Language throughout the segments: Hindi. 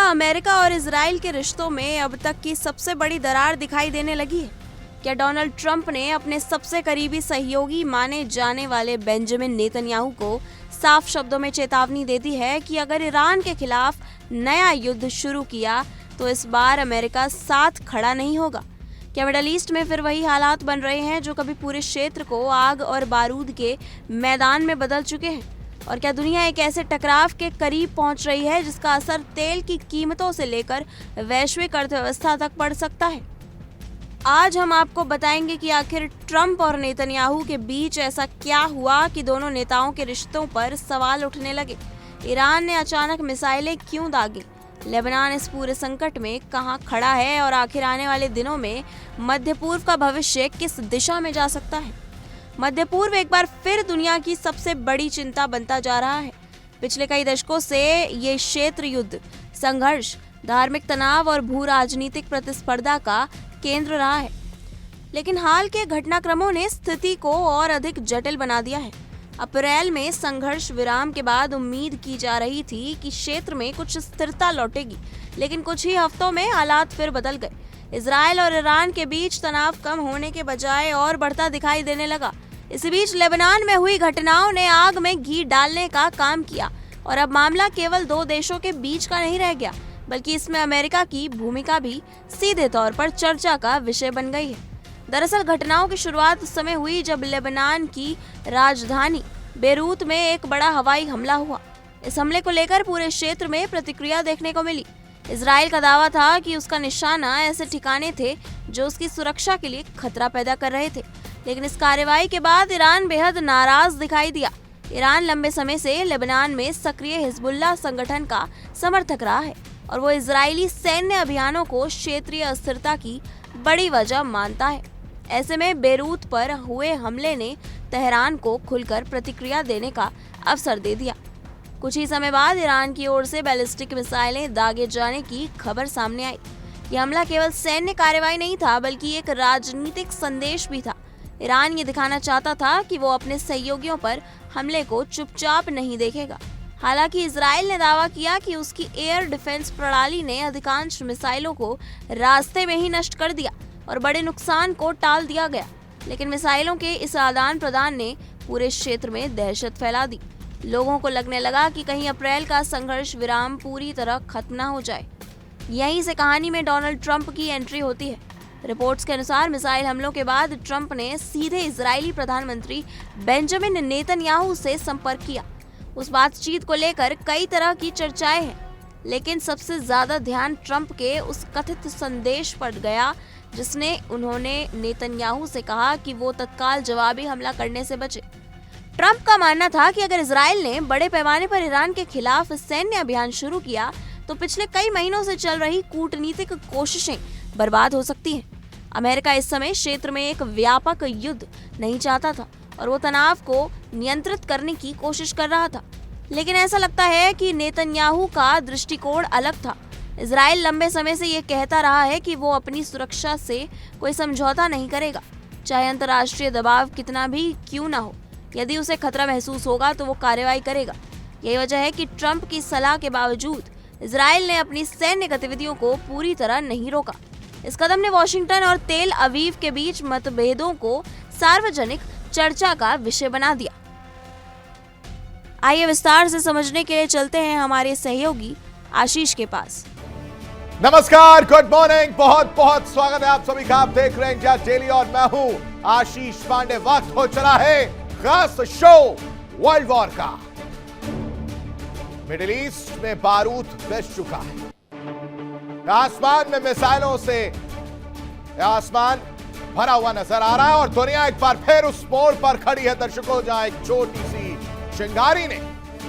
अमेरिका और इजराइल के रिश्तों में अब तक की सबसे बड़ी दरार दिखाई देने लगी है? क्या डोनाल्ड ट्रंप ने अपने सबसे करीबी सहयोगी माने जाने वाले बेंजामिन नेतन्याहू को साफ शब्दों में चेतावनी दे दी है कि अगर ईरान के खिलाफ नया युद्ध शुरू किया तो इस बार अमेरिका साथ खड़ा नहीं होगा? क्या मिडल ईस्ट में फिर वही हालात बन रहे हैं जो कभी पूरे क्षेत्र को आग और बारूद के मैदान में बदल चुके हैं? और क्या दुनिया एक ऐसे टकराव के करीब पहुंच रही है जिसका असर तेल की कीमतों से लेकर वैश्विक अर्थव्यवस्था तक पड़ सकता है? आज हम आपको बताएंगे कि आखिर ट्रंप और नेतन्याहू के बीच ऐसा क्या हुआ कि दोनों नेताओं के रिश्तों पर सवाल उठने लगे। ईरान ने अचानक मिसाइलें क्यों दागी? लेबनान इस पूरे संकट में कहां खड़ा है? और आखिर आने वाले दिनों में मध्य पूर्व का भविष्य किस दिशा में जा सकता है? मध्य पूर्व एक बार फिर दुनिया की सबसे बड़ी चिंता बनता जा रहा है। पिछले कई दशकों से ये क्षेत्र युद्ध, संघर्ष, धार्मिक तनाव और भू राजनीतिक प्रतिस्पर्धा का केंद्र रहा है। लेकिन हाल के घटनाक्रमों ने स्थिति को और अधिक जटिल बना दिया है। अप्रैल में संघर्ष विराम के बाद उम्मीद की जा रही थी कि क्षेत्र में कुछ स्थिरता लौटेगी, लेकिन कुछ ही हफ्तों में हालात फिर बदल गए। इजराइल और ईरान के बीच तनाव कम होने के बजाय और बढ़ता दिखाई देने लगा। इसी बीच लेबनान में हुई घटनाओं ने आग में घी डालने का काम किया और अब मामला केवल दो देशों के बीच का नहीं रह गया, बल्कि इसमें अमेरिका की भूमिका भी सीधे तौर पर चर्चा का विषय बन गई है। दरअसल घटनाओं की शुरुआत उस समय हुई जब लेबनान की राजधानी बेरूत में एक बड़ा हवाई हमला हुआ। इस हमले को लेकर पूरे क्षेत्र में प्रतिक्रिया देखने को मिली। इजराइल का दावा था कि उसका निशाना ऐसे ठिकाने थे जो उसकी सुरक्षा के लिए खतरा पैदा कर रहे थे, लेकिन इस कार्रवाई के बाद ईरान बेहद नाराज दिखाई दिया। ईरान लंबे समय से लेबनान में सक्रिय हिजबुल्लाह संगठन का समर्थक रहा है और वो इजरायली सैन्य अभियानों को क्षेत्रीय अस्थिरता की बड़ी वजह मानता है। ऐसे में बेरूत पर हुए हमले ने तेहरान को खुलकर प्रतिक्रिया देने का अवसर दे दिया। कुछ ही समय बाद ईरान की ओर से बैलिस्टिक मिसाइलें दागे जाने की खबर सामने आई। यह हमला केवल सैन्य कार्रवाई नहीं था, बल्कि एक राजनीतिक संदेश भी था। ईरान ये दिखाना चाहता था कि वो अपने सहयोगियों पर हमले को चुपचाप नहीं देखेगा। हालांकि इजराइल ने दावा किया कि उसकी एयर डिफेंस प्रणाली ने अधिकांश मिसाइलों को रास्ते में ही नष्ट कर दिया और बड़े नुकसान को टाल दिया गया। लेकिन मिसाइलों के इस आदान प्रदान ने पूरे क्षेत्र में दहशत फैला दी। लोगों को लगने लगा कि कहीं अप्रैल का संघर्ष विराम पूरी तरह खत्म न हो जाए। यहीं से कहानी में डोनाल्ड ट्रंप की एंट्री होती है। रिपोर्ट्स के अनुसार मिसाइल हमलों के बाद ट्रंप ने सीधे इजरायली प्रधानमंत्री बेंजामिन नेतन्याहू से संपर्क किया। उस बातचीत को लेकर कई तरह की चर्चाएं हैं, लेकिन सबसे ज्यादा ध्यान ट्रंप के उस कथित संदेश पर गया जिसने उन्होंने नेतन्याहू से कहा कि वो तत्काल जवाबी हमला करने से बचे। ट्रंप का मानना था कि अगर इजराइल ने बड़े पैमाने पर ईरान के खिलाफ सैन्य अभियान शुरू किया तो पिछले कई महीनों से चल रही कूटनीतिक कोशिशें बर्बाद हो सकती हैं। अमेरिका इस समय क्षेत्र में एक व्यापक युद्ध नहीं चाहता था और वो तनाव को नियंत्रित करने की कोशिश कर रहा था। लेकिन ऐसा लगता है कि नेतन्याहू का दृष्टिकोण अलग था। इजराइल लंबे समय से ये कहता रहा है कि वो अपनी सुरक्षा से कोई समझौता नहीं करेगा, चाहे अंतर्राष्ट्रीय दबाव कितना भी क्यों ना हो। यदि उसे खतरा महसूस होगा तो वो कार्रवाई करेगा। यही वजह है कि ट्रंप की सलाह के बावजूद इजराइल ने अपनी सैन्य गतिविधियों को पूरी तरह नहीं रोका। इस कदम ने वॉशिंगटन और तेल अवीव के बीच मतभेदों को सार्वजनिक चर्चा का विषय बना दिया। आइए विस्तार से समझने के लिए चलते हैं हमारे सहयोगी आशीष के पास। नमस्कार, गुड मॉर्निंग, बहुत बहुत स्वागत है आप सभी का। आप देख रहे हैं इंडिया डेली और मैं हूं आशीष पांडे। वक्त हो चला है खास शो वर्ल्ड वॉर का। मिडिल ईस्ट में बारूद बच चुका है। आसमान में मिसाइलों से आसमान भरा हुआ नजर आ रहा है और दुनिया एक बार फिर उस मोड़ पर खड़ी है दर्शकों, जहां एक छोटी सी चिंगारी ने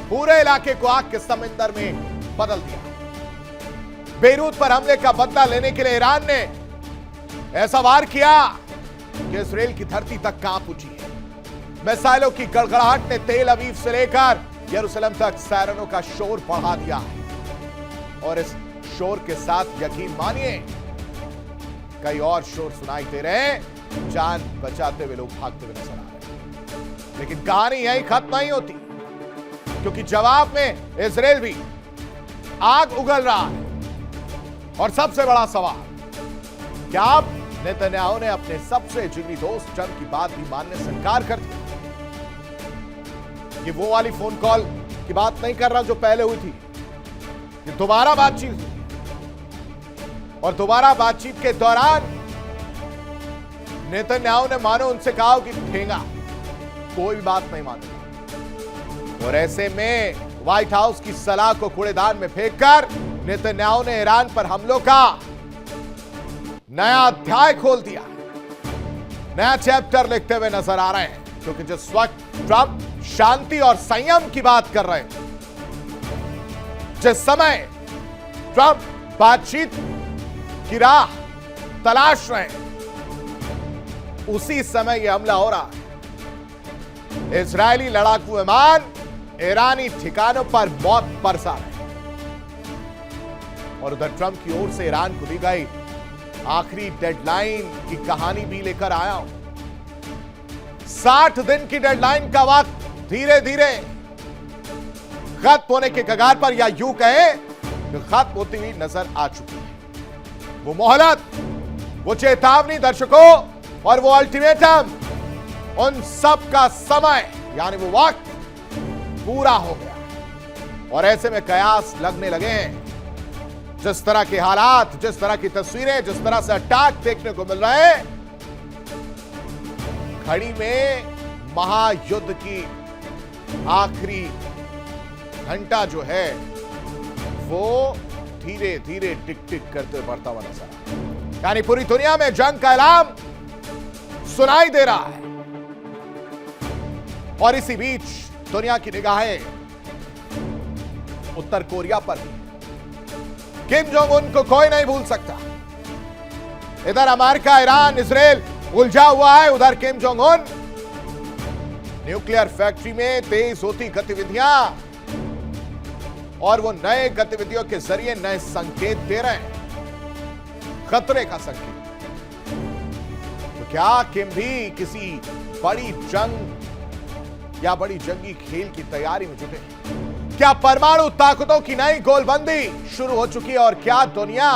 पूरे इलाके को आग के समंदर में बदल दिया। बेरूत पर हमले का बदला लेने के लिए ईरान ने ऐसा वार किया कि इजराइल की धरती तक कांप उठी है। मिसाइलों की गड़गड़ाहट ने तेल अवीव से लेकर यरूशलेम तक सायरनों का शोर बढ़ा दिया है और इस शोर के साथ यकीन मानिए कई और शोर सुनाई दे रहे हैं। जान बचाते हुए लोग भागते हुए नजर आ रहे हैं। लेकिन कहानी यही खत्म नहीं होती, क्योंकि जवाब में इजराइल भी आग उगल रहा है। और सबसे बड़ा सवाल, क्या अब नेतन्याहू ने अपने सबसे जिगरी दोस्त ट्रंप की बात भी मानने से इनकार कर दिया? ये वो वाली फोन कॉल की बात नहीं कर रहा जो पहले हुई थी, ये दोबारा बातचीत हुई और दोबारा बातचीत के दौरान नेतन्याहू ने मानो उनसे कहा कि ठेंगा, कोई भी बात नहीं मानेगा। और ऐसे में व्हाइट हाउस की सलाह को कूड़ेदान में फेंककर नेतन्याहू ने ईरान पर हमलों का नया अध्याय खोल दिया, नया चैप्टर लिखते हुए नजर आ रहे हैं। क्योंकि जिस वक्त ट्रंप शांति और संयम की बात कर रहे हैं, जिस समय ट्रंप बातचीत की राह तलाश रहे हैं, उसी समय यह हमला हो रहा है। इजरायली लड़ाकू विमान ईरानी ठिकानों पर मौत बरसा रहे हैं और उधर ट्रंप की ओर से ईरान को दी गई आखिरी डेडलाइन की कहानी भी लेकर आया हूं। 60 दिन की डेडलाइन का वक्त धीरे धीरे खत्म होने के कगार पर, या यूं कहें कि खत्म होती हुई नजर आ चुकी है। वो मोहलत, वो चेतावनी दर्शकों और वो अल्टीमेटम, उन सब का समय यानी वो वक्त पूरा हो गया और ऐसे में कयास लगने लगे हैं। जिस तरह के हालात, जिस तरह की तस्वीरें, जिस तरह से अटैक देखने को मिल रहे हैं, खड़ी में महायुद्ध की आखिरी घंटा जो है वो धीरे धीरे टिक टिक करते बढ़ता हुआ नजर आ रहा है। यानी पूरी दुनिया में जंग का ऐलान सुनाई दे रहा है और इसी बीच दुनिया की निगाहें उत्तर कोरिया पर भी। किम जोंग उन को कोई नहीं भूल सकता। इधर अमेरिका, ईरान, इजराइल उलझा हुआ है, उधर Kim Jong Un nuclear factory में तेज होती गतिविधियां और वो नए गतिविधियों के जरिए नए संकेत दे रहे हैं, खतरे का संकेत। तो क्या किम भी किसी बड़ी जंग या बड़ी जंगी खेल की तैयारी में जुटे? क्या परमाणु ताकतों की नई गोलबंदी शुरू हो चुकी है और क्या दुनिया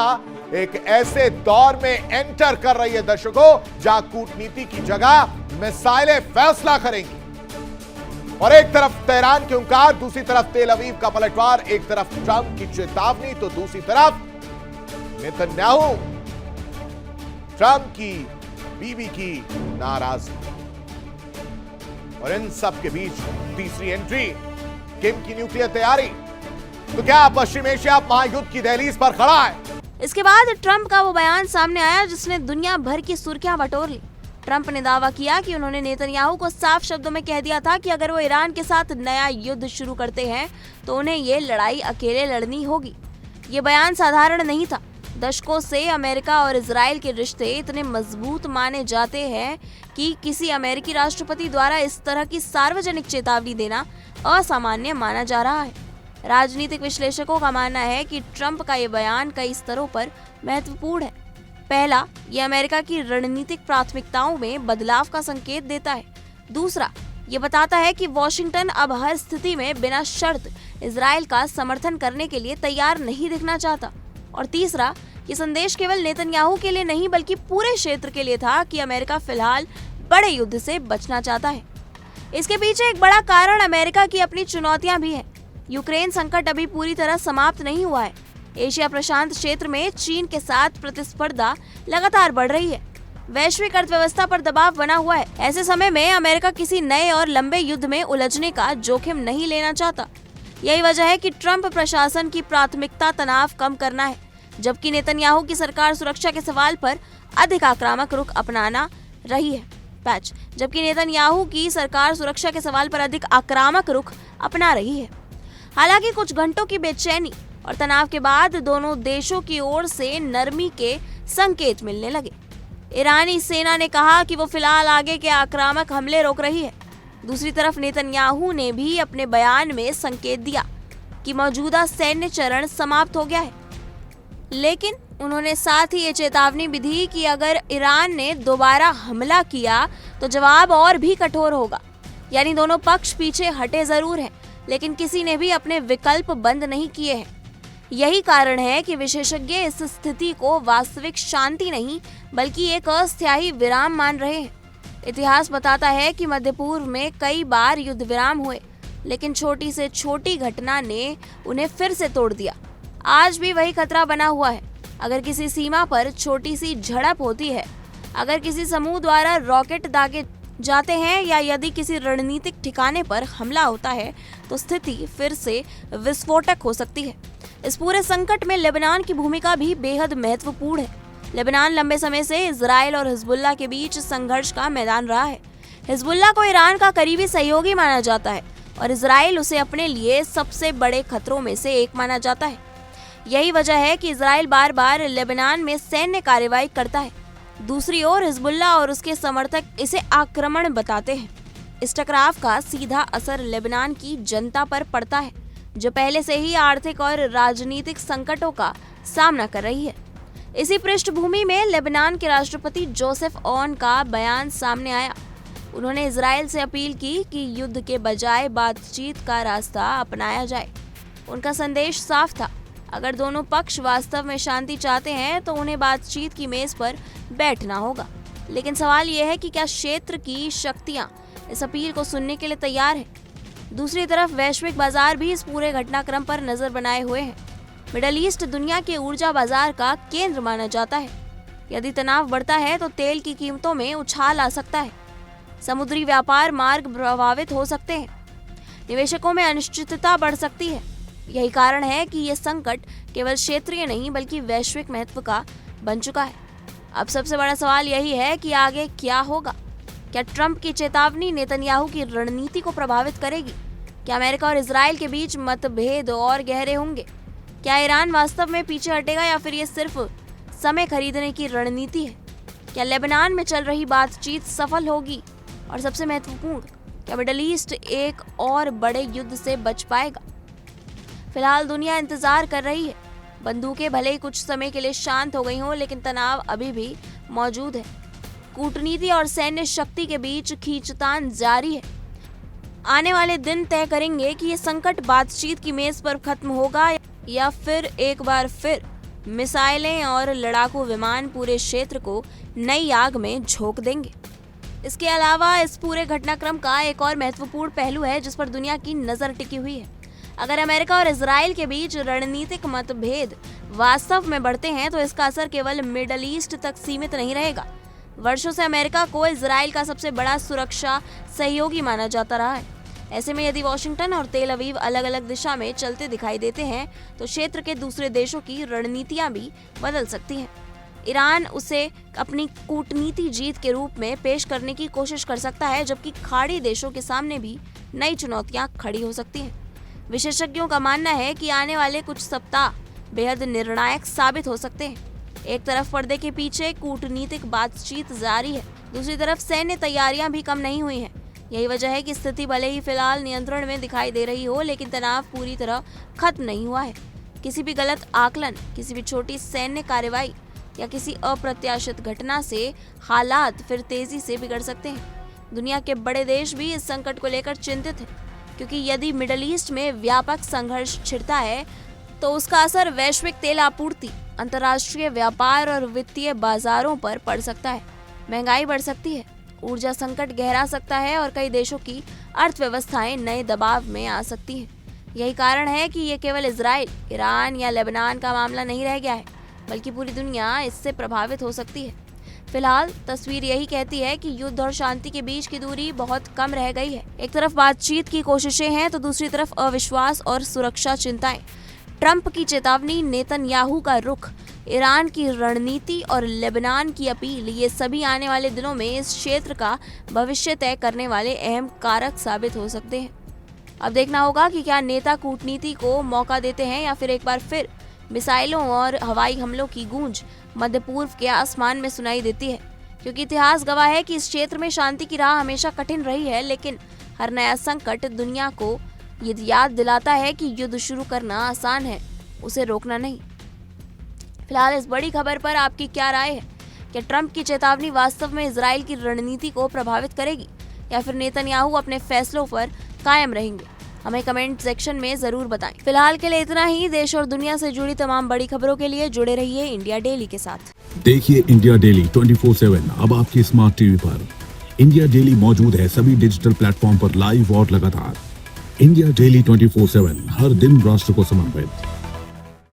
एक ऐसे दौर में एंटर कर रही है दर्शकों, जहां कूटनीति की जगह मिसाइलें फैसला करेंगी? और एक तरफ तेहरान के हुंकार, दूसरी तरफ तेल अवीव का पलटवार, एक तरफ ट्रंप की चेतावनी तो दूसरी तरफ नेतन्याहू, ट्रंप की बीवी की नाराजगी। और इन सब के बीच तीसरी एंट्री, किम की न्यूक्लियर तैयारी। तो क्या पश्चिम एशिया महायुद्ध की दहलीज पर खड़ा है? इसके बाद ट्रंप का वो बयान सामने आया जिसने दुनिया भर की सुर्खियां बटोर ली। ट्रंप ने दावा किया कि उन्होंने नेतन्याहू को साफ शब्दों में कह दिया था कि अगर वो ईरान के साथ नया युद्ध शुरू करते हैं तो उन्हें ये लड़ाई अकेले लड़नी होगी। ये बयान साधारण नहीं था। दशकों से अमेरिका और इजराइल के रिश्ते इतने मजबूत माने जाते हैं कि किसी अमेरिकी राष्ट्रपति द्वारा इस तरह की सार्वजनिक चेतावनी देना असामान्य माना जा रहा है। राजनीतिक विश्लेषकों का मानना है कि ट्रंप का ये बयान कई स्तरों पर महत्वपूर्ण है। पहला, ये अमेरिका की रणनीतिक प्राथमिकताओं में बदलाव का संकेत देता है। दूसरा, ये बताता है कि वॉशिंगटन अब हर स्थिति में बिना शर्त इजराइल का समर्थन करने के लिए तैयार नहीं दिखना चाहता। और तीसरा, ये संदेश केवल नेतन्याहू के लिए नहीं बल्कि पूरे क्षेत्र के लिए था कि अमेरिका फिलहाल बड़े युद्ध से बचना चाहता है। इसके पीछे एक बड़ा कारण अमेरिका की अपनी चुनौतियां भी है। यूक्रेन संकट अभी पूरी तरह समाप्त नहीं हुआ है। एशिया प्रशांत क्षेत्र में चीन के साथ प्रतिस्पर्धा लगातार बढ़ रही है। वैश्विक अर्थव्यवस्था पर दबाव बना हुआ है। ऐसे समय में अमेरिका किसी नए और लंबे युद्ध में उलझने का जोखिम नहीं लेना चाहता। यही वजह है कि ट्रंप प्रशासन की प्राथमिकता तनाव कम करना है, जबकि नेतन्याहू की सरकार सुरक्षा के सवाल पर अधिक आक्रामक रुख अपनाना रही है। जबकि नेतन्याहू की सरकार सुरक्षा के सवाल पर अधिक आक्रामक रुख अपना रही है। हालांकि कुछ घंटों की बेचैनी और तनाव के बाद दोनों देशों की ओर से नरमी के संकेत मिलने लगे। ईरानी सेना ने कहा कि वो फिलहाल आगे के आक्रामक हमले रोक रही है। दूसरी तरफ नेतन्याहू ने भी अपने बयान में संकेत दिया कि मौजूदा सैन्य चरण समाप्त हो गया है, लेकिन उन्होंने साथ ही ये चेतावनी भी दी कि अगर ईरान ने दोबारा हमला किया तो जवाब और भी कठोर होगा। यानी दोनों पक्ष पीछे हटे जरूर हैं, लेकिन किसी ने भी अपने विकल्प बंद नहीं किए हैं। यही कारण है कि विशेषज्ञ इस स्थिति को वास्तविक शांति नहीं बल्कि एक अस्थायी विराम मान रहे हैं। इतिहास बताता है कि मध्य पूर्व में कई बार युद्ध विराम हुए, लेकिन छोटी से छोटी घटना ने उन्हें फिर से तोड़ दिया। आज भी वही खतरा बना हुआ है। अगर किसी सीमा पर छोटी सी झड़प होती है, अगर किसी समूह द्वारा रॉकेट दागे जाते हैं या यदि किसी रणनीतिक ठिकाने पर हमला होता है तो स्थिति फिर से विस्फोटक हो सकती है। इस पूरे संकट में लेबनान की भूमिका भी बेहद महत्वपूर्ण है। लेबनान लंबे समय से इजराइल और हिजबुल्लाह के बीच संघर्ष का मैदान रहा है। हिजबुल्लाह को ईरान का करीबी सहयोगी माना जाता है और इजराइल उसे अपने लिए सबसे बड़े खतरों में से एक माना जाता है। यही वजह है कि इजराइल बार बार लेबनान में सैन्य कार्रवाई करता है। दूसरी ओर हिजबुल्लाह और उसके समर्थक इसे आक्रमण बताते हैं। इस टकराव का सीधा असर लेबनान की जनता पर पड़ता है, जो पहले से ही आर्थिक और राजनीतिक संकटों का सामना कर रही है। इसी पृष्ठभूमि में लेबनान के राष्ट्रपति जोसेफ ऑन का बयान सामने आया। उन्होंने इजराइल से अपील की कि युद्ध के बजाय बातचीत का रास्ता अपनाया जाए। उनका संदेश साफ था, अगर दोनों पक्ष वास्तव में शांति चाहते हैं तो उन्हें बातचीत की मेज पर बैठना होगा। लेकिन सवाल यह है कि क्या क्षेत्र की शक्तियां इस अपील को सुनने के लिए तैयार हैं? दूसरी तरफ वैश्विक बाजार भी इस पूरे घटनाक्रम पर नजर बनाए हुए हैं। मिडल ईस्ट दुनिया के ऊर्जा बाजार का केंद्र माना जाता है। यदि तनाव बढ़ता है तो तेल की कीमतों में उछाल आ सकता है, समुद्री व्यापार मार्ग प्रभावित हो सकते हैं, निवेशकों में अनिश्चितता बढ़ सकती है। यही कारण है कि ये संकट केवल क्षेत्रीय नहीं बल्कि वैश्विक महत्व का बन चुका है। अब सबसे बड़ा सवाल यही है कि आगे क्या होगा। क्या ट्रंप की चेतावनी नेतन्याहू की रणनीति को प्रभावित करेगी? क्या अमेरिका और इजराइल के बीच मतभेद और गहरे होंगे? क्या ईरान वास्तव में पीछे हटेगा या फिर ये सिर्फ समय खरीदने की रणनीति है? क्या लेबनान में चल रही बातचीत सफल होगी? और सबसे महत्वपूर्ण, क्या मिडल ईस्ट एक और बड़े युद्ध से बच पाएगा? फिलहाल दुनिया इंतजार कर रही है। बंदूकें भले ही कुछ समय के लिए शांत हो गई हों, लेकिन तनाव अभी भी मौजूद है। कूटनीति और सैन्य शक्ति के बीच खींचतान जारी है। आने वाले दिन तय करेंगे कि ये संकट बातचीत की मेज पर खत्म होगा या फिर एक बार फिर मिसाइलें और लड़ाकू विमान पूरे क्षेत्र को नई आग में झोंक देंगे। इसके अलावा इस पूरे घटनाक्रम का एक और महत्वपूर्ण पहलू है जिस पर दुनिया की नजर टिकी हुई है। अगर अमेरिका और इजराइल के बीच रणनीतिक मतभेद वास्तव में बढ़ते हैं तो इसका असर केवल मिडल ईस्ट तक सीमित नहीं रहेगा। वर्षों से अमेरिका को इजराइल का सबसे बड़ा सुरक्षा सहयोगी माना जाता रहा है। ऐसे में यदि वॉशिंगटन और तेल अवीव अलग अलग दिशा में चलते दिखाई देते हैं तो क्षेत्र के दूसरे देशों की रणनीतियां भी बदल सकती हैं। ईरान उसे अपनी कूटनीति जीत के रूप में पेश करने की कोशिश कर सकता है, जबकि खाड़ी देशों के सामने भी नई चुनौतियां खड़ी हो सकती हैं। विशेषज्ञों का मानना है कि आने वाले कुछ सप्ताह बेहद निर्णायक साबित हो सकते हैं। एक तरफ पर्दे के पीछे कूटनीतिक बातचीत जारी है, दूसरी तरफ सैन्य तैयारियां भी कम नहीं हुई हैं। यही वजह है कि स्थिति भले ही फिलहाल नियंत्रण में दिखाई दे रही हो, लेकिन तनाव पूरी तरह खत्म नहीं हुआ है। किसी भी गलत आकलन, किसी भी छोटी सैन्य कार्रवाई या किसी अप्रत्याशित घटना से हालात फिर तेजी से बिगड़ सकते हैं। दुनिया के बड़े देश भी इस संकट को लेकर चिंतित हैं, क्योंकि यदि मिडल ईस्ट में व्यापक संघर्ष छिड़ता है तो उसका असर वैश्विक तेल आपूर्ति, अंतर्राष्ट्रीय व्यापार और वित्तीय बाजारों पर पड़ सकता है। महंगाई बढ़ सकती है, ऊर्जा संकट गहरा सकता है और कई देशों की अर्थव्यवस्थाएं नए दबाव में आ सकती हैं। यही कारण है कि ये केवल इजराइल, ईरान या लेबनान का मामला नहीं रह गया है, बल्कि पूरी दुनिया इससे प्रभावित हो सकती है। फिलहाल तस्वीर यही कहती है कि युद्ध और शांति के बीच की दूरी बहुत कम रह गई है। एक तरफ बातचीत की कोशिशें हैं तो दूसरी तरफ अविश्वास और सुरक्षा चिंताएं। ट्रंप की चेतावनी, नेतन्याहू का रुख, ईरान की रणनीति और लेबनान की अपील, ये सभी आने वाले दिनों में इस क्षेत्र का भविष्य तय करने वाले अहम कारक साबित हो सकते हैं। अब देखना होगा कि क्या नेता कूटनीति को मौका देते हैं या फिर एक बार फिर मिसाइलों और हवाई हमलों की गूंज मध्य पूर्व के आसमान में सुनाई देती है। क्योंकि इतिहास गवाह है कि इस क्षेत्र में शांति की राह हमेशा कठिन रही है, लेकिन हर नया संकट दुनिया को ये याद दिलाता है कि युद्ध शुरू करना आसान है, उसे रोकना नहीं। फिलहाल इस बड़ी खबर पर आपकी क्या राय है? क्या ट्रंप की चेतावनी वास्तव में इजराइल की रणनीति को प्रभावित करेगी या फिर नेतन्याहू अपने फैसलों पर कायम रहेंगे? हमें कमेंट सेक्शन में जरूर बताएं। फिलहाल के लिए इतना ही। देश और दुनिया से जुड़ी तमाम बड़ी खबरों के लिए जुड़े रहिए इंडिया डेली के साथ। देखिए इंडिया डेली 24/7 अब आपकी स्मार्ट टीवी पर। इंडिया डेली मौजूद है सभी डिजिटल प्लेटफॉर्म पर लाइव और लगातार। इंडिया डेली 24/7 हर दिन राष्ट्र को समर्पित।